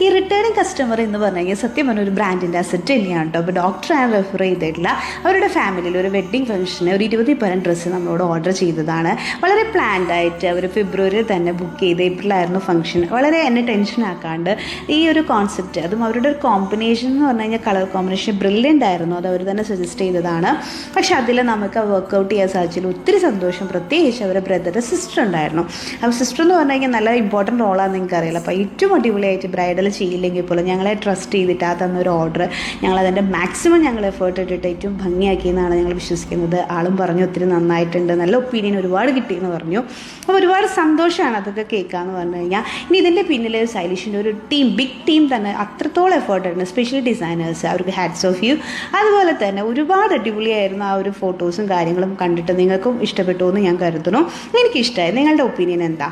ഈ returning customer എന്ന് പറഞ്ഞു കഴിഞ്ഞാൽ സത്യം പറഞ്ഞ ഒരു ബ്രാൻഡിൻ്റെ അസറ്റ് തന്നെയാണ് കേട്ടോ. അപ്പോൾ ഡോക്ടറാണ് റെഫർ ചെയ്തിട്ടുള്ള അവരുടെ ഫാമിലിയിൽ ഒരു വെഡ്ഡിങ് ഫംഗ്ഷന് ഒരു 20 പരം ഡ്രസ്സ് നമ്മളോട് ഓർഡർ ചെയ്തതാണ്. വളരെ പ്ലാൻഡ് ആയിട്ട് അവർ ഫെബ്രുവരിയിൽ തന്നെ ബുക്ക് ചെയ്ത് ഏപ്രിലായിരുന്നു ഫംഗ്ഷൻ. വളരെ എന്നെ ടെൻഷൻ ആക്കാണ്ട് ഈ ഒരു കോൺസെപ്റ്റ്, അതും അവരുടെ ഒരു കോമ്പിനേഷൻ എന്ന് പറഞ്ഞു കഴിഞ്ഞാൽ കളർ കോമ്പിനേഷൻ ബ്രില്യൻ്റ് ആയിരുന്നു. അത് അവർ തന്നെ സജസ്റ്റ് ചെയ്തതാണ്. പക്ഷെ അതിൽ നമുക്ക് വർക്കൗട്ട് ചെയ്യാൻ സാധിച്ചതിൽ ഒത്തിരി സന്തോഷം. പ്രത്യേകിച്ച് അവരുടെ ബ്രദറുടെ സിസ്റ്റർ ഉണ്ടായിരുന്നു. അപ്പോൾ സിസ്റ്റർ എന്ന് പറഞ്ഞു കഴിഞ്ഞാൽ നല്ല ഇമ്പോർട്ടൻറ്റ് റോളാണെന്ന് നിങ്ങൾക്ക് അറിയില്ല. അപ്പോൾ ഏറ്റവും അടിപൊളിയായിട്ട് ബ്രൈഡൽ ചെയ്യില്ലെങ്കിൽ പോലും ഞങ്ങളെ ട്രസ്റ്റ് ചെയ്തിട്ട് ആ തന്നൊരു ഓർഡർ ഞങ്ങളതിൻ്റെ മാക്സിമം ഞങ്ങൾ എഫേർട്ട് ഇട്ടിട്ട് ഏറ്റവും ഭംഗിയാക്കിയെന്നാണ് ഞങ്ങൾ വിശ്വസിക്കുന്നത്. ആളും പറഞ്ഞു ഒത്തിരി നന്നായിട്ടുണ്ട്, നല്ല ഒപ്പീനിയൻ ഒരുപാട് കിട്ടിയെന്ന് പറഞ്ഞു. അപ്പോൾ ഒരുപാട് സന്തോഷമാണ് അതൊക്കെ കേൾക്കാമെന്ന് പറഞ്ഞു കഴിഞ്ഞാൽ. ഇനി ഇതിൻ്റെ പിന്നിൽ സ്റ്റൈലിഷിൻ്റെ ഒരു ബിഗ് ടീം തന്നെ അത്രത്തോളം എഫേർട്ട് ആയിരുന്നു. സ്പെഷ്യൽ ഡിസൈനേഴ്സ്, അവർക്ക് ഹാറ്റ്സ് ഓഫ് യു. അതുപോലെ തന്നെ ഒരുപാട് അടിപൊളിയായിരുന്നു ആ ഒരു ഫോട്ടോസും കാര്യങ്ങളും കണ്ടിട്ട് നിങ്ങൾക്കും ഇഷ്ടപ്പെട്ടു എന്ന് ഞാൻ കരുതുന്നു. എനിക്കിഷ്ടമായി. നിങ്ങളുടെ ഒപ്പീനിയൻ എന്താ?